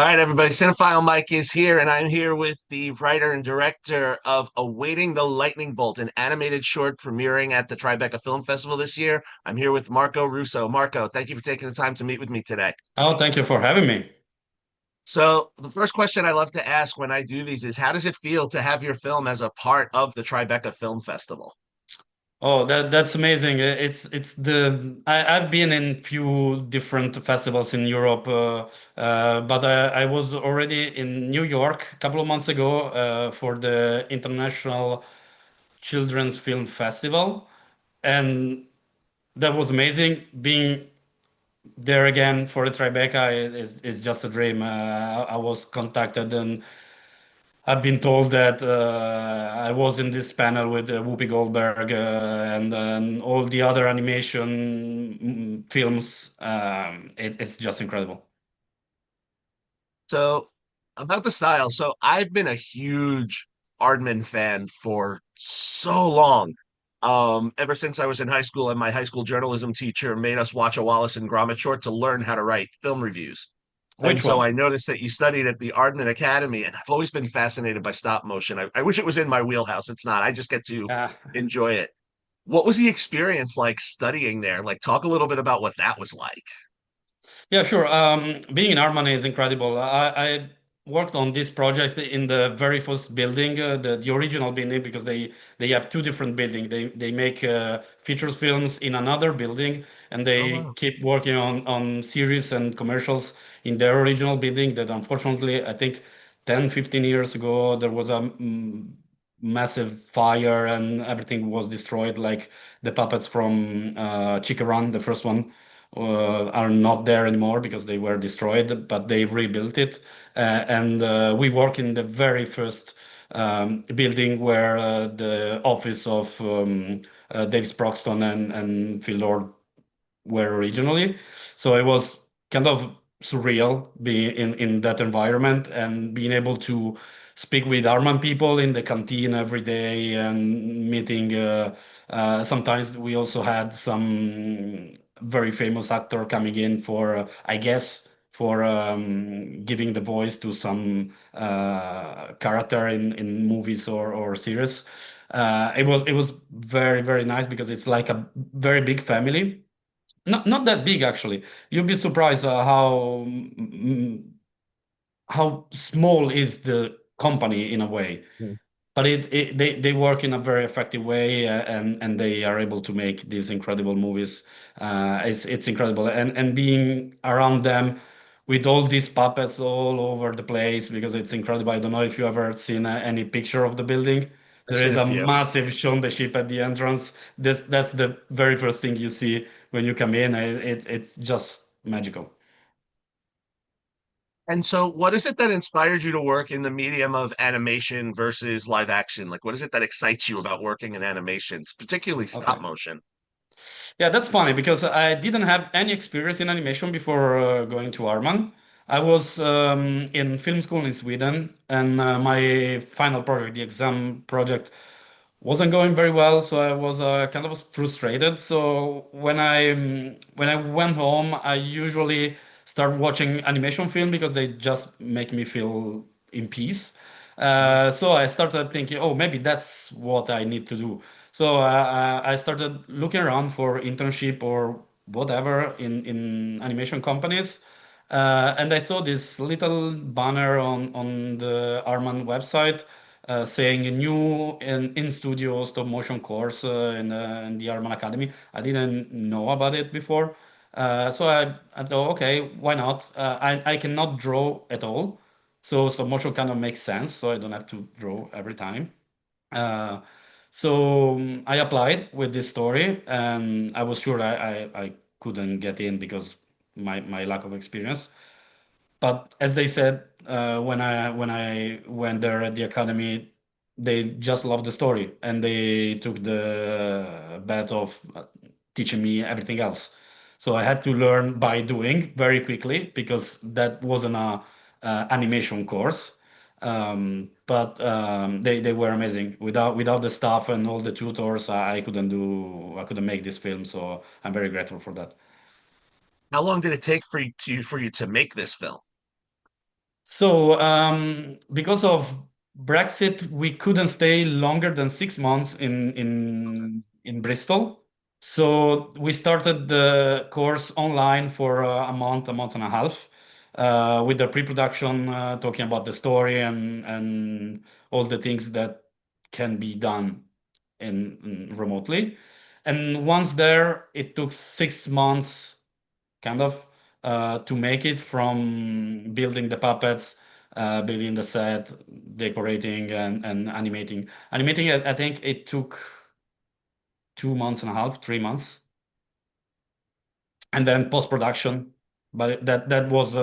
right, everybody. Cinephile Mike is here, and I'm here with the writer and director of Awaiting the Lightning Bolt, an animated short premiering at the Tribeca Film Festival this year. I'm here with Marco Russo. Marco, thank you for taking the time to meet with me today. Oh, thank you for having me. So, the first question I love to ask when I do these is how does it feel to have your film as a part of the Tribeca Film Festival? Oh, that's amazing. I've been in few different festivals in Europe, but I was already in New York a couple of months ago for the International Children's Film Festival, and that was amazing. Being there again for the Tribeca is just a dream. I was contacted and I've been told that I was in this panel with Whoopi Goldberg and all the other animation films. It's just incredible. So, about the style. So, I've been a huge Aardman fan for so long. Ever since I was in high school, and my high school journalism teacher made us watch a Wallace and Gromit short to learn how to write film reviews. And Which so one? I noticed that you studied at the Aardman Academy, and I've always been fascinated by stop motion. I wish it was in my wheelhouse. It's not. I just get to Uh, enjoy it. What was the experience like studying there? Like, talk a little bit about what that was like. Yeah, sure. Being in Armani is incredible. I worked on this project in the very first building, the original building, because they have two different buildings. They make features films in another building, and Oh, they wow. keep working on series and commercials in their original building. That unfortunately, I think 10, 15 years ago, there was a massive fire and everything was destroyed. Like the puppets from Chica Run, the first one are not there anymore because they were destroyed, but they rebuilt it. And we work in the very first building where the office of Davis Broxton and Phil Lord were originally. So it was kind of surreal being in that environment and being able to speak with Arman people in the canteen every day and meeting. Sometimes we also had some very famous actor coming in for, I guess, for giving the voice to some character in movies or series. It was very very nice because it's like a very big family, not that big actually. You'll be surprised how small is the company in a way. Mm. But they work in a very effective way, and they are able to make these incredible movies. It's incredible, and being around them with all these puppets all over the place because it's incredible. I don't know if you ever seen any picture of the building. I've There seen is a a few. massive Shaun the Sheep at the entrance. That's the very first thing you see when you come in. It's just magical. And so, what is it that inspired you to work in the medium of animation versus live action? Like, what is it that excites you about working in animations, particularly stop Okay. motion? Yeah, that's funny because I didn't have any experience in animation before going to Arman. I was in film school in Sweden, and my final project, the exam project, wasn't going very well. So I was kind of frustrated. So when I went home, I usually start watching animation film because they just make me feel in peace. Mhm. So I started thinking, oh, maybe that's what I need to do. So I started looking around for internship or whatever in animation companies. And I saw this little banner on the Arman website saying a new in-studio stop motion course in the Arman Academy. I didn't know about it before. So I thought, okay, why not? I cannot draw at all. So stop motion kind of makes sense. So I don't have to draw every time. Uh, so I applied with this story, and I was sure I couldn't get in because my lack of experience. But as they said, when I went there at the academy, they just loved the story and they took the bet of teaching me everything else. So I had to learn by doing very quickly because that wasn't a animation course. But they were amazing. Without the staff and all the tutors, I couldn't make this film. So I'm very grateful for that. How long did it take for you to make this film? Because of Brexit, we couldn't stay longer than 6 months in Bristol. So we started the course online for a month and a half, with the pre-production, talking about the story and all the things that can be done in remotely. And once there, it took 6 months kind of, to make it from building the puppets, building the set, decorating and animating. Animating, I think it took 2 months and a half, 3 months, and then post-production. But that was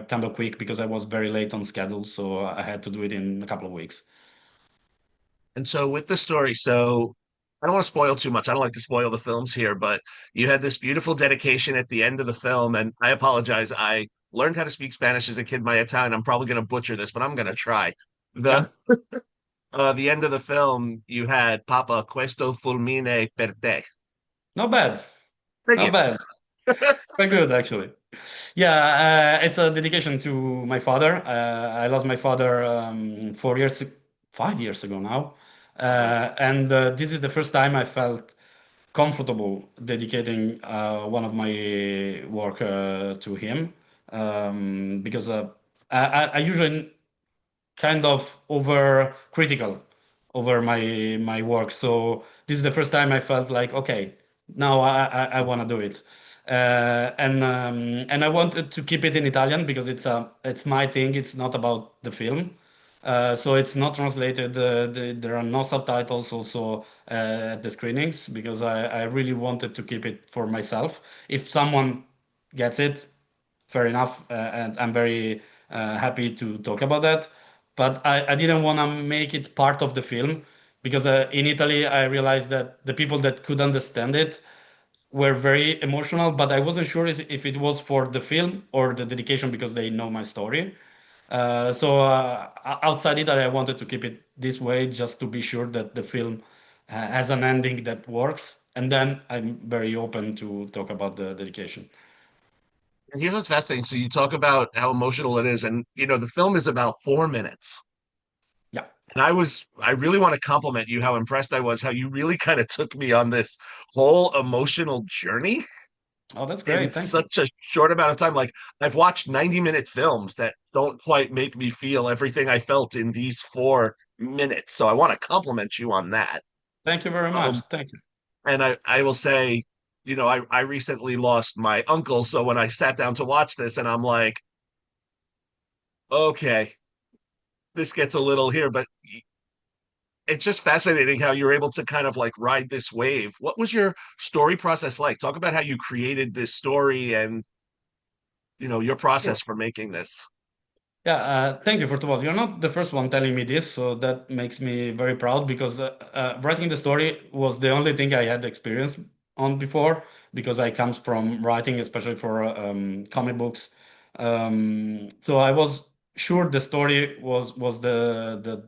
kind of quick because I was very late on schedule, so I had to do it in a couple of weeks. And so with the story, so I don't want to spoil too much. I don't like to spoil the films here, but you had this beautiful dedication at the end of the film, and I apologize. I learned how to speak Spanish as a kid in my Italian. I'm probably going to butcher this, but I'm going to try. Yeah, The end of the film, you had Papa questo fulmine per te. not bad, Thank not you. bad. Quite good, actually. Yeah, it's a dedication to my father. I lost my father 4 years, 5 years ago now. Wow. And this is the first time I felt comfortable dedicating one of my work to him. Because I usually kind of over critical over my work. So this is the first time I felt like, okay, now I want to do it. And I wanted to keep it in Italian because it's my thing. It's not about the film. So it's not translated. There are no subtitles also at the screenings because I really wanted to keep it for myself. If someone gets it, fair enough, and I'm very happy to talk about that. But I didn't want to make it part of the film because in Italy I realized that the people that could understand it were very emotional, but I wasn't sure if it was for the film or the dedication because they know my story. Outside Italy, I wanted to keep it this way just to be sure that the film has an ending that works. And then I'm very open to talk about the dedication. And here's what's fascinating. So you talk about how emotional it is, and the film is about 4 minutes. Yeah. And I really want to compliment you how impressed I was, how you really kind of took me on this whole emotional journey Oh, that's in great. Thank you. such a short amount of time. Like I've watched 90-minute films that don't quite make me feel everything I felt in these 4 minutes. So I want to compliment you on that. Thank you very much. Um, Thank you. and I will say, I recently lost my uncle. So when I sat down to watch this and I'm like, okay, this gets a little here, but it's just fascinating how you're able to kind of like ride this wave. What was your story process like? Talk about how you created this story and your Sure. process for making this. Yeah, thank you. First of all, you're not the first one telling me this, so that makes me very proud because writing the story was the only thing I had experience on before because I comes from writing, especially for comic books. So I was sure the story was the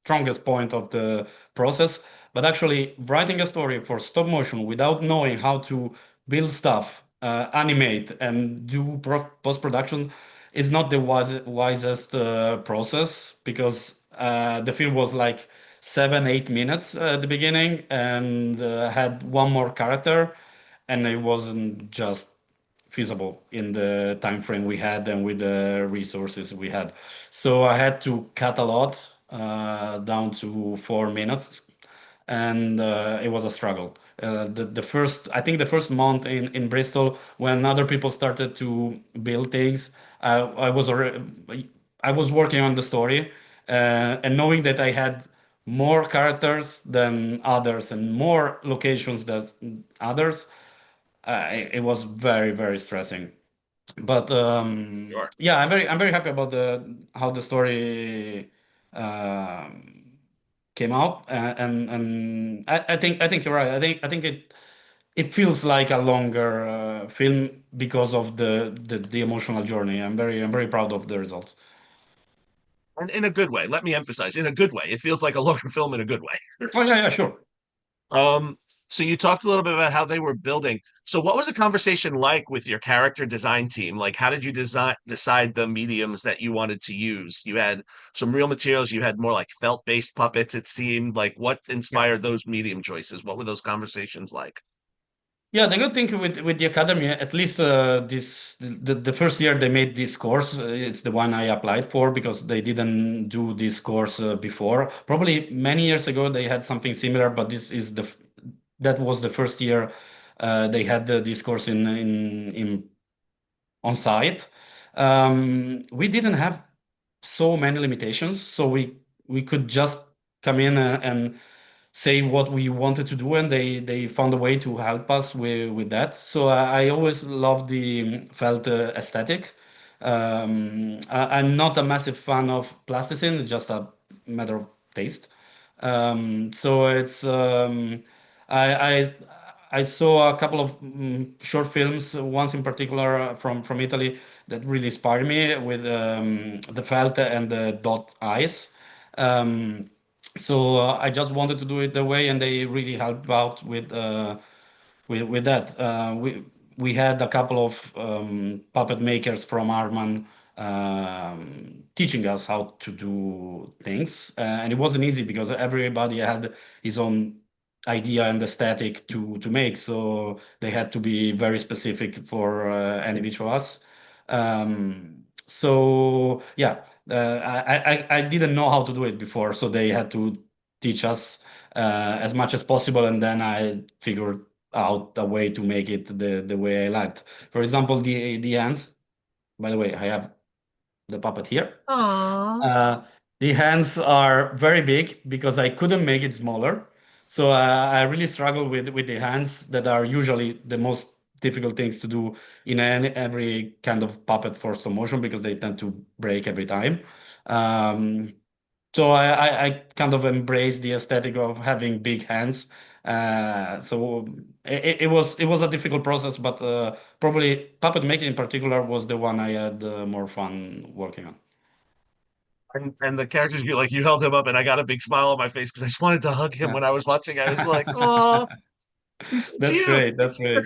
strongest point of the process, but actually writing a story for stop motion without knowing how to build stuff, animate, and do post production is not the wisest process because the film was like 7 8 minutes at the beginning and had one more character, and it wasn't just feasible in the time frame we had and with the resources we had. So I had to cut a lot down to 4 minutes, and it was a struggle. The first, I think, the first month in Bristol, when other people started to build things, I was already, I was working on the story, and knowing that I had more characters than others and more locations than others, it was very very stressing. But Sure. yeah, I'm very happy about the how the story um, came out, and I think you're right. I think it feels like a longer film because of the emotional journey. I'm very proud of the results. And in a good way. Let me emphasize, in a good way. It feels like a longer film in a good way. Oh yeah, yeah, sure. So you talked a little bit about how they were building. So what was the conversation like with your character design team? Like how did you decide the mediums that you wanted to use? You had some real materials, you had more like felt-based puppets, it seemed. Like what Yeah. inspired those medium choices? What were those conversations like? Yeah, the good thing with the academy, at least the first year they made this course, it's the one I applied for because they didn't do this course before. Probably many years ago they had something similar, but that was the first year they had this course in on site. We didn't have so many limitations, so we could just come in and say what we wanted to do, and they found a way to help us with that. So I always loved the felt aesthetic. I'm not a massive fan of plasticine, it's just a matter of taste. So it's I, I I saw a couple of short films, once in particular from Italy, that really inspired me with the felt and the dot eyes. Um, so I just wanted to do it the way, and they really helped out with that. We had a couple of puppet makers from Arman teaching us how to do things, and it wasn't easy because everybody had his own idea and aesthetic to make, so they had to be very specific for any of each of us. So yeah, I didn't know how to do it before, so they had to teach us as much as possible, and then I figured out a way to make it the way I liked. For example, the hands. By the way, I have the puppet here. Aww. Uh, the hands are very big because I couldn't make it smaller. So I really struggle with the hands that are usually the most difficult things to do in every kind of puppet for stop motion because they tend to break every time. Um, so I kind of embraced the aesthetic of having big hands. So it was a difficult process, but probably puppet making in particular was the one I had more fun working on. And the characters you like you held him up and I got a big smile on my face because I just wanted to hug him Yeah. when I was watching. I was like, oh, he's so That's cute. great. That's great.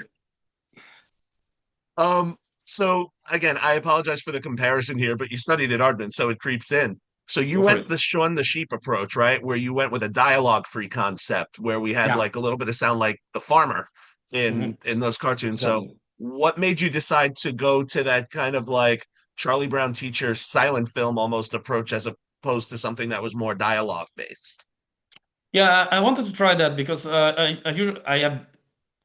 Um, so again, I apologize for the comparison here, but you studied at Ardman, so it creeps in. So you Go for went it. the Shaun the Sheep approach, right? Where you went with a dialogue-free concept, where we had Yeah. like a little bit of sound like the farmer Hmm. in those cartoons. So Exactly. what made you decide to go to that kind of like Charlie Brown teacher silent film almost approach as opposed to something that was more dialogue based? Yeah, I wanted to try that because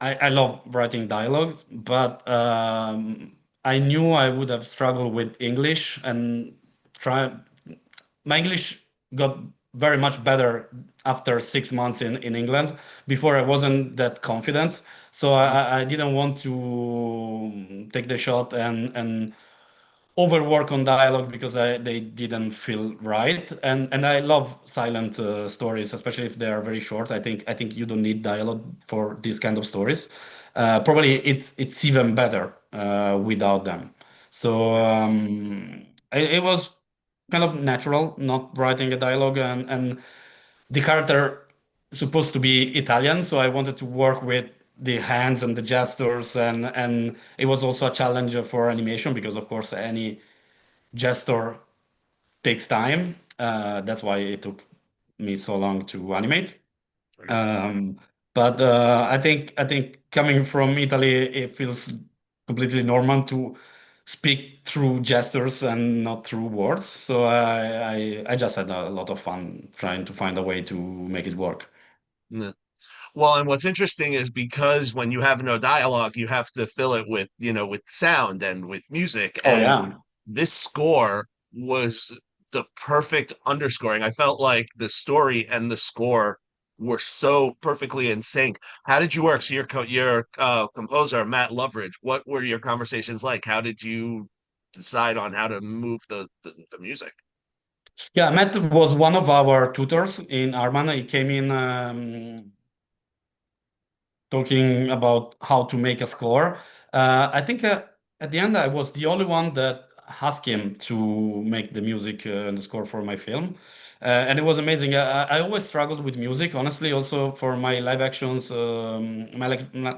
I love writing dialogue, but I knew I would have struggled with English and try my English got very much better after 6 months in England. Before I wasn't that confident, so I didn't want to take the shot and overwork on dialogue because they didn't feel right. And I love silent stories, especially if they are very short. I think you don't need dialogue for these kind of stories. Probably it's even better without them. So it was kind of natural not writing a dialogue, and the character supposed to be Italian, so I wanted to work with the hands and the gestures, and it was also a challenge for animation because of course any gesture takes time. That's why it took me so long to animate. Um, but I think coming from Italy, it feels completely normal to speak through gestures and not through words. So I just had a lot of fun trying to find a way to make it work. Yeah. Well, and what's interesting is because when you have no dialogue, you have to fill it with, with sound and with music. Oh And yeah. this score was the perfect underscoring. I felt like the story and the score were so perfectly in sync. How did you work? So your composer, Matt Loveridge, what were your conversations like? How did you decide on how to move the music? Yeah, Matt was one of our tutors in Armana. He came in talking about how to make a score. I think at the end I was the only one that asked him to make the music and the score for my film. And it was amazing. I always struggled with music, honestly, also for my live actions, my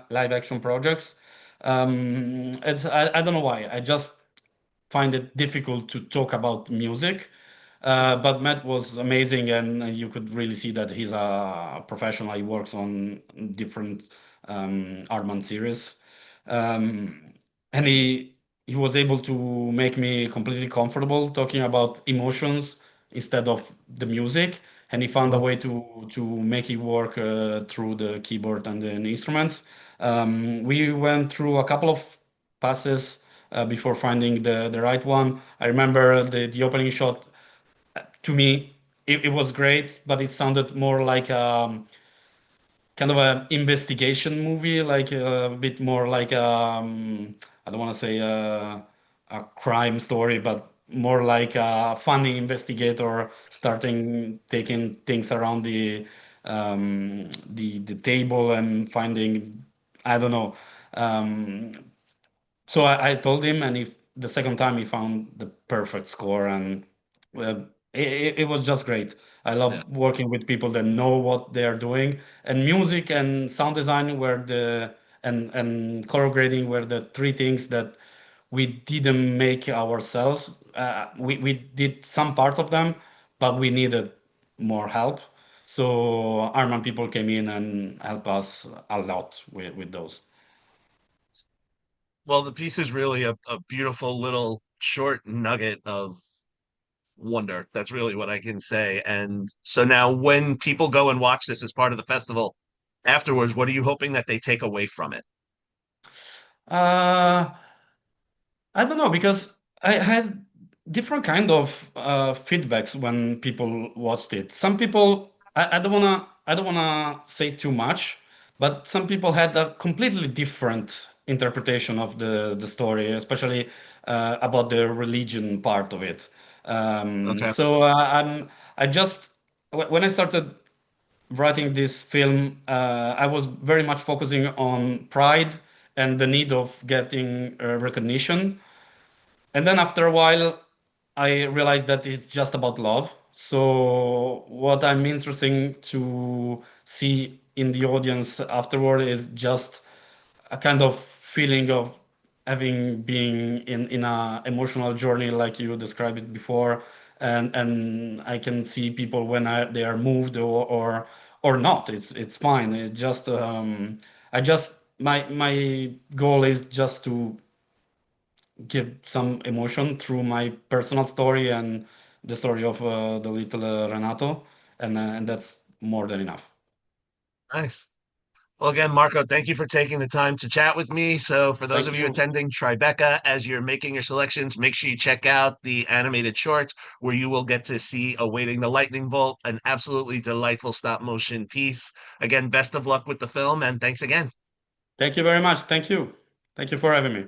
live action projects. I don't know why. I just find it difficult to talk about music. But Matt was amazing, and you could really see that he's a professional. He works on different Aardman series, um, and he was able to make me completely comfortable talking about emotions instead of the music. And he found a Mhm. way to make it work through the keyboard and the instruments. We went through a couple of passes before finding the right one. I remember the opening shot to me, it was great, but it sounded more like kind of an investigation movie, like a bit more like I don't want to say a crime story, but more like a funny investigator starting taking things around the table and finding, I don't know. Um, so I told him, and if the second time he found the perfect score, and it was just great. I Yeah. love working with people that know what they are doing, and music and sound design were the and color grading were the three things that we didn't make ourselves. We did some parts of them, but we needed more help. So Arman people came in and helped us a lot with those. Well, the piece is really a beautiful little short nugget of wonder. That's really what I can say. And so now, when people go and watch this as part of the festival afterwards, what are you hoping that they take away from it? Uh, I don't know because I had different kind of feedbacks when people watched it. Some people, I don't wanna say too much, but some people had a completely different interpretation of the story, especially about the religion part of it. Okay. I just when I started writing this film, I was very much focusing on pride and the need of getting recognition. And then after a while, I realized that it's just about love. So what I'm interested to see in the audience afterward is just a kind of feeling of having been in a emotional journey like you described it before, and I can see people when they are moved or not. It's fine. It just I just my goal is just to give some emotion through my personal story and the story of the little Renato, and that's more than enough. Nice. Well, again, Marco, thank you for taking the time to chat with me. So, for those Thank of you you. attending Tribeca, as you're making your selections, make sure you check out the animated shorts where you will get to see Awaiting the Lightning Bolt, an absolutely delightful stop motion piece. Again, best of luck with the film, and thanks again. Thank you very much. Thank you. Thank you for having me.